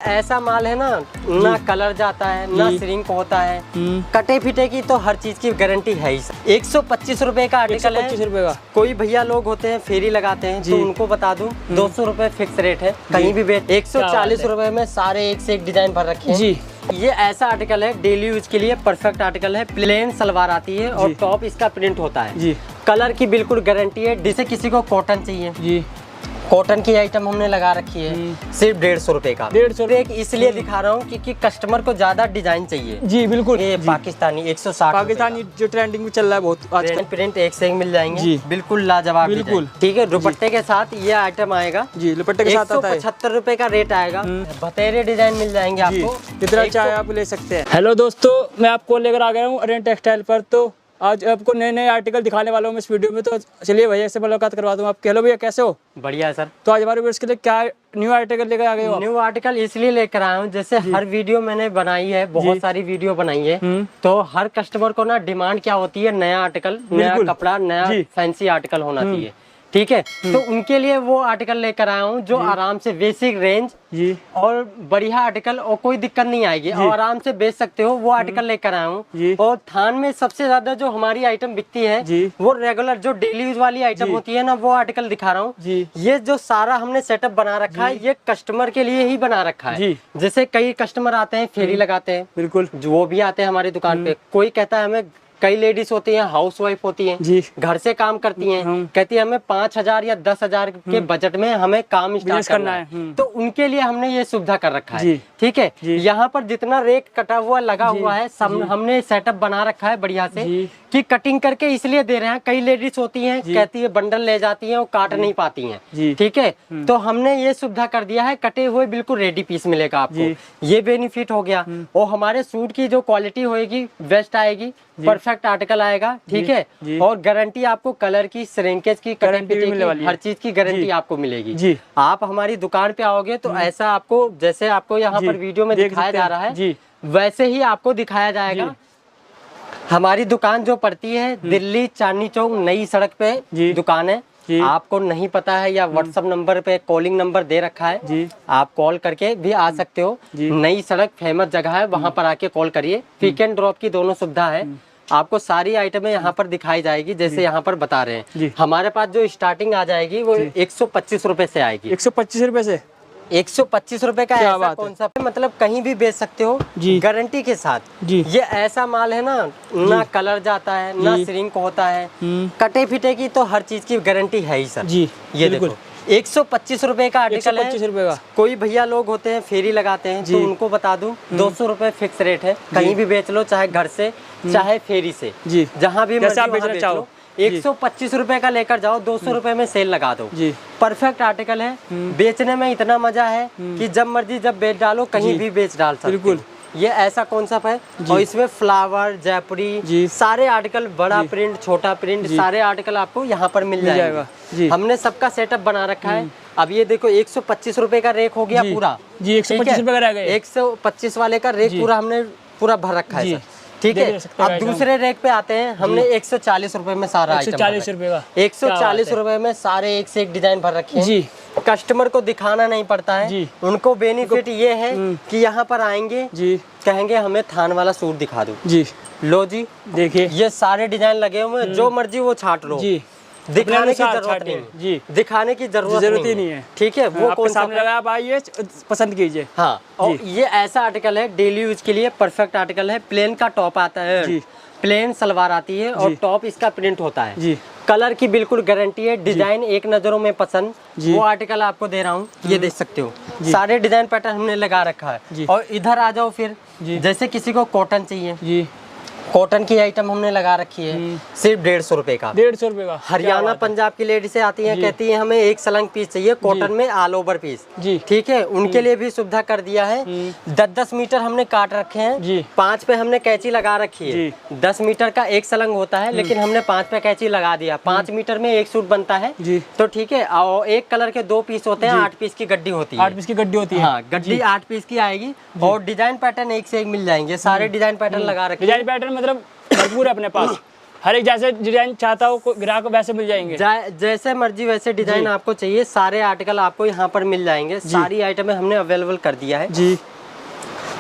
ऐसा माल है ना, ना कलर जाता है ना श्रिंक होता है, कटे फिटे की तो हर चीज की गारंटी है ही। 125 रुपए का आर्टिकल है। 125 रुपए का। कोई भैया लोग होते हैं फेरी लगाते हैं तो उनको बता दूं 200 रुपए फिक्स रेट है, कहीं भी बेच। 140 रुपए में सारे एक से एक डिजाइन भर रखे हैं जी। ये ऐसा आर्टिकल है डेली यूज के लिए परफेक्ट आर्टिकल है। प्लेन सलवार आती है और टॉप इसका प्रिंट होता है जी। कलर की बिल्कुल गारंटी है। जैसे किसी को कॉटन चाहिए जी, कॉटन की आइटम हमने लगा रखी है सिर्फ 150 रुपए का। 150 इसलिए दिखा रहा हूँ क्योंकि कस्टमर को ज्यादा डिजाइन चाहिए। जी बिल्कुल। ये पाकिस्तानी 160 पाकिस्तानी जो ट्रेंडिंग में चल रहा है बहुत आजकल। प्रिंट एक से एक मिल जाएंगे जी। बिल्कुल लाजवाब बिल्कुल। डिजाइन। ठीक है, दुपट्टे के साथ ये आइटम आएगा जी, दुपट्टे के साथ आता है। 175 रुपए का रेट आएगा। बतेरे डिजाइन मिल जाएंगे आपको, जितना चाहे आप ले सकते हैं। हेलो दोस्तों, मैं आपको लेकर आ गया हूँ अरेंज टेक्सटाइल पर। तो आज आपको नए नए आर्टिकल दिखाने वाला हूँ मैं इस वीडियो में। तो चलिए भैया से मुलाकात करवा दूँ। आप हेलो भैया, कैसे हो? बढ़िया है सर। तो आज हमारे व्यूअर्स के लिए क्या न्यू आर्टिकल लेकर आ गए हो? न्यू आर्टिकल इसलिए लेकर आया हूँ, जैसे हर वीडियो मैंने बनाई है, बहुत सारी वीडियो बनाई है, तो हर कस्टमर को ना डिमांड क्या होती है, नया आर्टिकल, नया कपड़ा, नया फैंसी आर्टिकल होना चाहिए। ठीक है, तो उनके लिए वो आर्टिकल लेकर आया हूँ जो आराम से बेसिक रेंज जी और बढ़िया आर्टिकल और कोई दिक्कत नहीं आएगी और आराम से बेच सकते हो, वो आर्टिकल लेकर आया हूँ। और थान में सबसे ज्यादा जो हमारी आइटम बिकती है वो रेगुलर जो डेली यूज वाली आइटम होती है ना, वो आर्टिकल दिखा रहा हूँ। ये जो सारा हमने सेटअप बना रखा है ये कस्टमर के लिए ही बना रखा है। जैसे कई कस्टमर आते हैं फेरी लगाते हैं, बिल्कुल वो भी आते हैं हमारी दुकान पे। कोई कहता है हमें, कई लेडीज होती हैं हाउस वाइफ होती हैं, घर से काम करती हैं, कहती है हमें 5,000 या 10,000 के बजट में हमें काम स्टार्ट करना है, तो उनके लिए हमने ये सुविधा कर रखा है। ठीक है, यहाँ पर जितना रेट कटा हुआ लगा हुआ है सब हमने सेटअप बना रखा है बढ़िया से कि कटिंग करके इसलिए दे रहे हैं। कई लेडीज होती हैं कहती है बंडल ले जाती हैं और काट नहीं पाती हैं। ठीक है, तो हमने ये सुविधा कर दिया है, कटे हुए बिल्कुल रेडी पीस मिलेगा आपको, ये बेनिफिट हो गया। और हमारे सूट की जो क्वालिटी होगी बेस्ट आएगी, परफेक्ट आर्टिकल आएगा। ठीक है, और गारंटी आपको कलर की, श्रिंकेज की, हर चीज की गारंटी आपको मिलेगी। आप हमारी दुकान पे आओगे तो ऐसा आपको, जैसे आपको यहाँ पर वीडियो में दिखाया जा रहा है वैसे ही आपको दिखाया जाएगा। हमारी दुकान जो पड़ती है दिल्ली चांदनी चौक नई सड़क पे दुकान है। आपको नहीं पता है या व्हाट्सएप नंबर पे कॉलिंग नंबर दे रखा है, आप कॉल करके भी आ सकते हो। नई सड़क फेमस जगह है, वहां पर आके कॉल करिए। पिक एंड ड्रॉप की दोनों सुविधा है। आपको सारी आइटमें यहाँ पर दिखाई जाएगी जैसे यहाँ पर बता रहे हैं। हमारे पास जो स्टार्टिंग आ जाएगी वो 125 रुपए से आएगी। 125 रुपए से 125 रुपए का ऐसा कौन मतलब कहीं भी बेच सकते हो गारंटी के साथ। ये ऐसा माल है ना कलर जाता है ना श्रिंक होता है, कटे फिटे की तो हर चीज की गारंटी है ही सर। ये देखो 125 रुपए का आर्टिकल है। 125 रुपए का। कोई भैया लोग होते हैं फेरी लगाते हैं तो उनको बता दूं 200 रुपए फिक्स रेट है, कहीं भी बेच लो, चाहे घर से चाहे फेरी से, जहाँ भी मर्जी बेच लो। 125 रुपए का लेकर जाओ, 200 रुपए में सेल लगा दो। परफेक्ट आर्टिकल है, बेचने में इतना मजा है कि जब मर्जी जब बेच डालो, कहीं भी बेच डाल सकते। बिल्कुल, ये ऐसा कॉन्सेप्ट है। और इसमें फ्लावर, जयपुरी, सारे आर्टिकल, बड़ा प्रिंट, छोटा प्रिंट, सारे आर्टिकल आपको यहाँ पर मिल जाएगा। हमने सबका सेटअप बना रखा है। अब ये देखो 125 रुपए का रेक हो गया पूरा। 125 रुपए का रह गया। 125 वाले का रेक पूरा हमने पूरा भर रखा है सर। ठीक है, अब दूसरे रेक पे आते हैं। हमने 140 रुपए में सारा 140 रुपए का 140 रुपए में सारे एक से एक डिजाइन भर रखे हैं। कस्टमर को दिखाना नहीं पड़ता है, उनको बेनिफिट ये है कि यहाँ पर आएंगे कहेंगे हमें थान वाला सूट दिखा दो। लो जी, देखिए ये सारे डिजाइन लगे हुए हैं, जो मर्जी वो छाट लो, दिखाने की जरूरत नहीं। दिखाने की जरूरत ही नहीं है। ठीक है, वो कौन सामने लगा, आप आइए पसंद कीजिए। हाँ, और ये ऐसा आर्टिकल है डेली यूज के लिए परफेक्ट आर्टिकल है। प्लेन का टॉप आता है, प्लेन सलवार आती है और टॉप इसका प्रिंट होता है। कलर की बिल्कुल गारंटी है, डिजाइन एक नजरों में पसंद, वो आर्टिकल आपको दे रहा हूँ। ये देख सकते हो सारे डिजाइन पैटर्न हमने लगा रखा है। और इधर आ जाओ फिर, जैसे किसी को कॉटन चाहिए, कॉटन की आइटम हमने लगा रखी है सिर्फ 150 रुपए का। 150 रुपए का। हरियाणा पंजाब की लेडी से आती हैं, कहती है हमें एक सलंग पीस चाहिए कॉटन में, ऑल ओवर पीस। ठीक है, उनके लिए भी सुविधा कर दिया है। 10-10 मीटर हमने काट रखे हैं, 5 पे हमने कैंची लगा रखी है। 10 मीटर का एक सलंग होता है, लेकिन हमने 5 पे कैंची लगा दिया। 5 मीटर में एक सूट बनता है, तो ठीक है। और एक कलर के 2 पीस होते हैं, 8 पीस की गड्डी होती है। 8 पीस की गड्डी होती है। हाँ, गड्डी 8 पीस की आएगी और डिजाइन पैटर्न एक से एक मिल जाएंगे। सारे डिजाइन पैटर्न लगा रखे। डिजाइन पैटर्न मतलब भरपूर है अपने पास। हर एक जैसे डिजाइन चाहता हो ग्राहक को वैसे मिल जाएंगे। जैसे मर्जी वैसे डिजाइन आपको चाहिए, सारे आर्टिकल आपको यहाँ पर मिल जाएंगे। सारी आइटमें हमने अवेलेबल कर दिया है जी।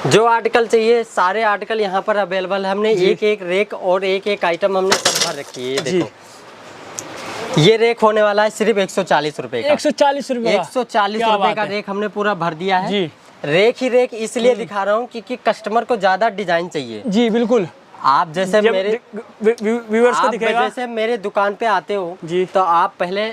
जो आर्टिकल चाहिए सारे आर्टिकल यहाँ पर अवेलेबल है। हमने एक एक रेक और एक एक आइटम हमने सब भर रखी है। ये देखो ये रेक होने वाला है सिर्फ 140 रुपए का। 140 रुपए 140 रुपए का रेक हमने पूरा भर दिया है जी। रेक ही रेक इसलिए दिखा रहा हूँ क्योंकि कस्टमर को ज्यादा डिजाइन चाहिए जी। बिल्कुल। आप जैसे मेरे व्यूअर्स को दिखेगा, जैसे मेरे दुकान पे आते हो जी, तो आप पहले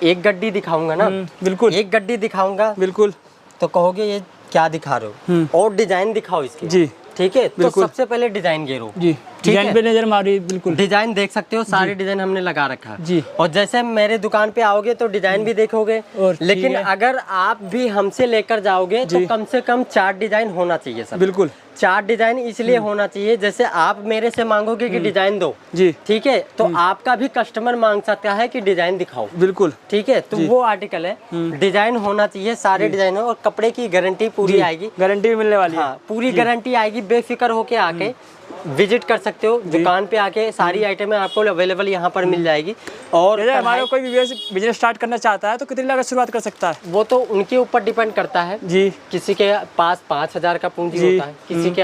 एक गड्डी दिखाऊंगा ना, बिल्कुल एक गड्डी दिखाऊंगा, बिल्कुल, तो कहोगे ये क्या दिखा रहे हो और डिजाइन दिखाओ इसके जी। ठीक है, तो सबसे पहले डिजाइन गेरो जी, डिजाइन पे नजर मारी। बिल्कुल डिजाइन देख सकते हो, सारे डिजाइन हमने लगा रखा है जी। और जैसे मेरे दुकान पे आओगे तो डिजाइन भी देखोगे, लेकिन अगर आप भी हमसे लेकर जाओगे तो कम से कम 4 डिजाइन होना चाहिए सर। बिल्कुल 4 डिजाइन इसलिए होना चाहिए, जैसे आप मेरे से मांगोगे कि डिजाइन दो जी, ठीक है, तो आपका भी कस्टमर मांग सकता है कि डिजाइन दिखाओ। बिल्कुल ठीक है, तो वो आर्टिकल है, डिजाइन होना चाहिए, सारे डिजाइन हो, और कपड़े की गारंटी पूरी आएगी, गारंटी भी मिलने वाली है, पूरी गारंटी आएगी। बेफिक्र होके आके विजिट कर सकते हो दुकान पे आके, सारी आइटमें आपको अवेलेबल यहाँ पर मिल जाएगी। और हमारा कोई भी बिजनेस स्टार्ट करना चाहता है तो कितनी लागत शुरुआत कर सकता है? वो तो उनके ऊपर डिपेंड करता है जी। किसी के पास 5,000 का पूंजी होता है, किसी के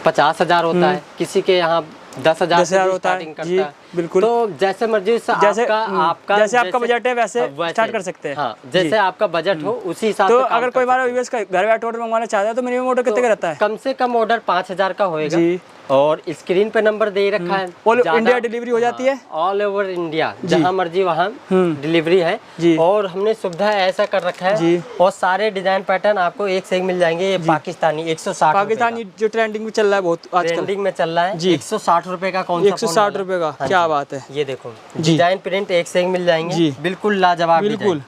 50,000 होता है, किसी के यहाँ 10,000 होता है। बिल्कुल, तो जैसे मर्जी आपका जैसे आपका बजट है वैसे स्टार्ट कर सकते हैं। हाँ, जैसे आपका बजट हो उसी हिसाब से। तो अगर कोई हमारा व्यूअर्स का घर बैठे ऑर्डर मंगवाना चाहता है तो मिनिमम ऑर्डर कितने का रहता है? कम से कम ऑर्डर 5,000 का होएगा जी। और स्क्रीन पे नंबर दे रखा है, ऑल इंडिया डिलीवरी हो जाती है, ऑल ओवर इंडिया, जहाँ मर्जी वहाँ डिलीवरी है जी। और हमने सुविधा ऐसा कर रखा है जी। और सारे डिजाइन पैटर्न आपको एक से एक मिल जाएंगे। ये पाकिस्तानी 160 पाकिस्तानी जो ट्रेंडिंग में चल रहा है, बहुत आजकल ट्रेंडिंग में चल रहा है जी। 160 रुपए का कौन सा? 160 रुपए का, क्या बात है। ये देखो डिजाइन प्रिंट एक से एक मिल जाएंगे, बिल्कुल लाजवाब, बिल्कुल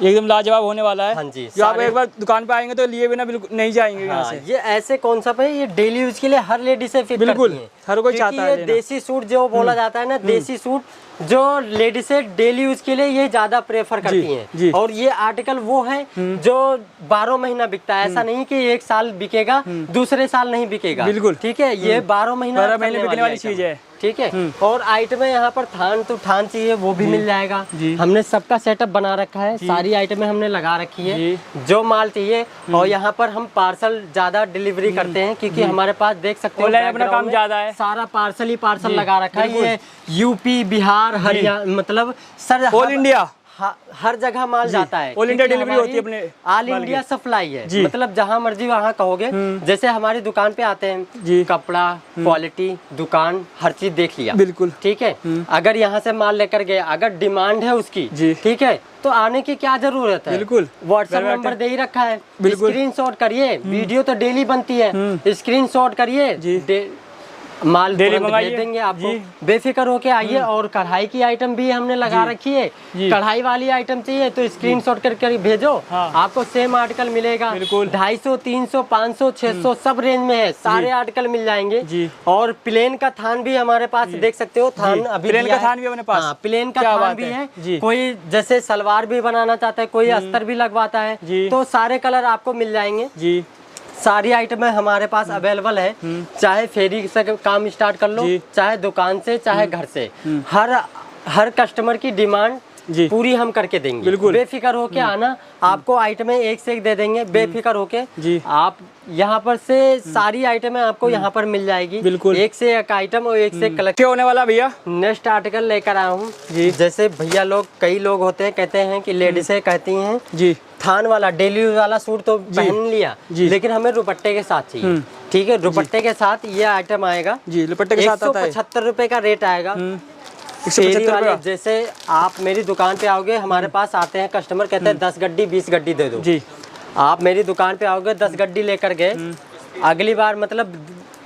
एकदम लाजवाब होने वाला है। हाँ जी, जो आप एक बार दुकान पे आएंगे तो लिए बिना बिल्कुल नहीं जाएंगे यहाँ से। ये ऐसे कॉन्सेप्ट है, ये डेली यूज के लिए हर लेडी से फिट बिल्कुल करती है। हर कोई चाहता है। ये देसी सूट जो बोला जाता है ना, देसी सूट जो लेडी से डेली यूज के लिए ये ज्यादा प्रेफर करती हैं। और ये आर्टिकल वो है जो 12 महीना बिकता है। ऐसा नहीं कि 1 साल बिकेगा दूसरे साल नहीं बिकेगा। बिल्कुल ठीक है, ये 12 महीने बिकने वाली चीज है। ठीक है, और आइटमें यहाँ पर थान तो थान चाहिए वो भी मिल जाएगा। हमने सबका सेटअप बना रखा है, सारी आइटमें हमने लगा रखी है जो माल चाहिए। और यहाँ पर हम पार्सल ज्यादा डिलीवरी करते हैं क्योंकि हमारे पास देख सकते हो अपना काम ज्यादा है, सारा पार्सल ही पार्सल लगा रखा है। ये यूपी बिहार हरियाणा मतलब सर ऑल इंडिया हर जगह माल जाता है। ऑल इंडिया डिलीवरी होती है अपने, ऑल इंडिया सप्लाई है, मतलब जहाँ मर्जी वहाँ कहोगे। जैसे हमारी दुकान पे आते हैं, कपड़ा क्वालिटी दुकान हर चीज देख लिया, बिल्कुल ठीक है। अगर यहाँ से माल लेकर गए, अगर डिमांड है उसकी, ठीक है, तो आने की क्या जरूरत है। बिल्कुल व्हाट्सएप नंबर दे ही रखा है, स्क्रीनशॉट करिए, वीडियो तो डेली बनती है, स्क्रीनशॉट करिए, माल भेज देंगे आपको। बेफिक्र होके आइए। और कढ़ाई की आइटम भी हमने लगा रखी है, कढ़ाई वाली आइटम चाहिए तो स्क्रीनशॉट करके भेजो, आपको सेम आर्टिकल मिलेगा। 250, 300, 500, 600 सब रेंज में है, सारे आर्टिकल मिल जाएंगे। और प्लेन का थान भी हमारे पास देख सकते हो, थान अभी प्लेन का थान भी अपने पास, प्लेन का थान भी है। कोई जैसे सलवार भी बनाना चाहता है, कोई अस्तर भी लगवाता है, तो सारे कलर आपको मिल जाएंगे जी। सारी आइटमें हमारे पास अवेलेबल है, चाहे फेरी से काम स्टार्ट कर लो, चाहे दुकान से, चाहे घर से, हर कस्टमर की डिमांड पूरी हम करके देंगे। बिल्कुल बेफिक्र होके आना, आपको आइटमें एक से एक दे देंगे। बेफिक्र होके आप यहाँ पर से सारी आइटमें आपको यहाँ पर मिल जाएगी। बिल्कुल एक से एक आइटम और एक से एक कलेक्ट होने वाला। भैया नेक्स्ट आर्टिकल लेकर आया हूँ जी। जैसे भैया लोग कई लोग होते हैं, कहते हैं कि लेडीसें कहती हैं जी थान वाला डेली यूज वाला सूट तो पहन लिया, लेकिन हमें दुपट्टे के साथ चाहिए। ठीक है, दुपट्टे के साथ ये आइटम आएगा जी, दुपट्टे के साथ 175 रुपए का रेट आएगा। 175 जैसे आप मेरी दुकान पे आओगे, हमारे पास आते हैं कस्टमर, कहते हैं 10 गड्डी 20 गड्डी दे दो जी। आप मेरी दुकान पे आओगे, 10 गड्डी लेकर गए, अगली बार मतलब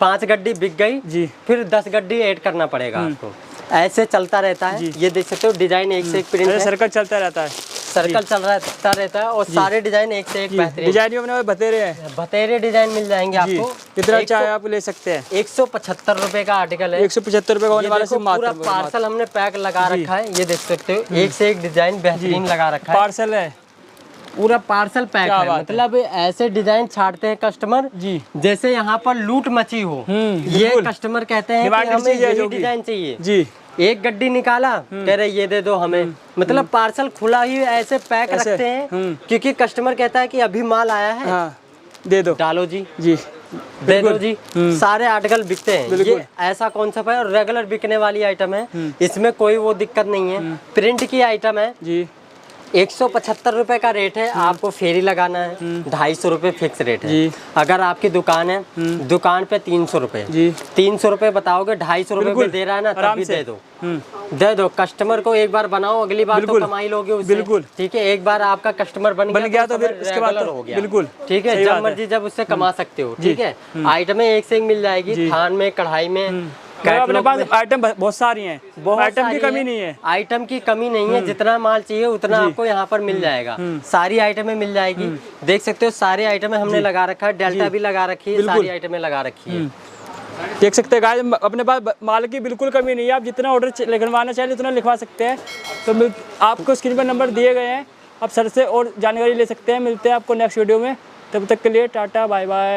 5 गड्डी बिक गई जी, फिर 10 गड्डी ऐड करना पड़ेगा आपको। ऐसे चलता रहता है। ये देख सकते हो डिजाइन एक से एक प्रिंट है, सर्कल चलता रहता है, सर्कल चल रहता है। और सारे डिजाइन एक से एक बेहतरीन डिजाइन बतेरे हैं, बतेरे डिजाइन मिल जाएंगे आपको। कितना चाहे आप ले सकते हैं। 175 रुपए का आर्टिकल है, 175 रुपए का होने वाला। पूरा पार्सल हमने पैक लगा रखा है, ये देख सकते हो एक से एक डिजाइन बेहतरीन लगा रखा है। पार्सल है पूरा पार्सल पैक क्या है। बात मतलब ऐसे डिजाइन छाटते हैं कस्टमर जी। जैसे यहाँ पर लूट मची हो। ये बिल्कुल। कस्टमर कहते हैं कि डिमांडेड हमें चीज़ है यही जो कि- डिजाइन चाहिए। जी एक गड्डी निकाला, कह रहे ये दे दो हमें। मतलब पार्सल खुला ही ऐसे पैक ऐसे, रखते हैं क्योंकि कस्टमर कहता है कि अभी माल आया है, हाँ दे दो डालो जी, जी। दे दो जी। सारे आर्टिकल बिकते हैं। बिल्कुल। ये ऐसा कॉन्सेप्ट है और रेगुलर बिकने वाली आइटम है। इसमें कोई वो दिक्कत नहीं है। प्रिंट की आइटम है। जी 175 रुपए का रेट है। आपको फेरी लगाना है, 250 रुपए फिक्स रेट है। जी। अगर आपकी दुकान है, दुकान पे 300 रुपए, जी 300 रुपए बताओगे, 250 रुपए बिल्कुल। में दे रहा है ना, तब आराम भी से। दे दो, दे दो। कस्टमर को एक बार बनाओ, अगली बार तो बिल्कुल। कमाई लोगे उससे। बिल्कुल। ठीक है, एक बार आपका कस्टमर बन गया तो फिर समझ उसके बाद regular तो हो गया। बिल्कुल। ठीक है, सही जब बात है। मर्जी जब उससे कमा सकते हो। ठीक है, आइटमें एक से एक मिल जाएगी, थान में, कढ़ाई में, मतलब अपने कैटलॉग पास में। आइटम बहुत सारी हैं, बहुत आइटम की सारी कमी है। नहीं है। आइटम की कमी नहीं है। जितना माल चाहिए उतना आपको यहाँ पर मिल जाएगा। सारी आइटमें मिल जाएगी। देख सकते हो सारी आइटमें हमने लगा रखा है, डेल्टा भी लगा रखी है, सारी आइटमें लगा रखी है। देख सकते हैं गाइस, अपने पास माल की बिल्कुल कमी नहीं है। आप जितना ऑर्डर लिखवाना चाहिए उतना लिखवा सकते हैं। तो आपको स्क्रीन पर नंबर दिए गए हैं, आप सर से और जानकारी ले सकते हैं। मिलते हैं आपको नेक्स्ट वीडियो में, तब तक के लिए टाटा बाय बाय।